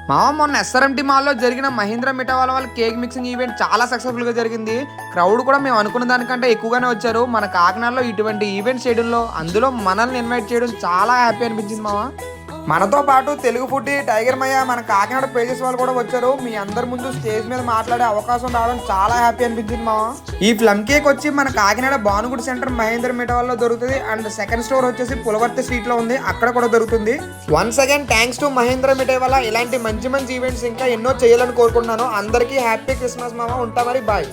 మామ మొన్న ఎస్ఆర్ఎంటీ మాల్లో జరిగిన మహీంద్రా మిఠావాల వాళ్ళ కేక్ మిక్సింగ్ ఈవెంట్ చాలా సక్సెస్ఫుల్గా జరిగింది. క్రౌడ్ కూడా మేము అనుకున్న దానికంటే ఎక్కువగానే వచ్చారు. మన కాకినాడలో ఇటువంటి ఈవెంట్స్ చేయడంలో, అందులో మనల్ని ఇన్వైట్ చేయడం చాలా హ్యాపీ అనిపించింది మామ. మనతో పాటు తెలుగు ఫుడ్డి టైగర్ మయ్య, మన కాకినాడ పేజెస్ వాళ్ళు కూడా వచ్చారు. మీ అందరి ముందు స్టేజ్ మీద మాట్లాడే అవకాశం రావడం చాలా హ్యాపీ అనిపించింది మామ. ఈ ప్లమ్ కేక్ వచ్చి మన కాకినాడ భానుగుడి సెంటర్ మహేంద్ర మిఠావాల్లో దొరుకుతుంది. అండ్ సెకండ్ స్టోర్ వచ్చేసి పులవర్తి స్ట్రీట్ లో ఉంది, అక్కడ కూడా దొరుకుతుంది. Once again thanks to Mahendra Mithawala. ఇలాంటి మంచి మంచి ఈవెంట్స్ ఇంకా ఎన్నో చేయాలని కోరుకుంటున్నాను. అందరికీ హ్యాపీ క్రిస్మస్ మామ. ఉంటా మరి, బాయ్.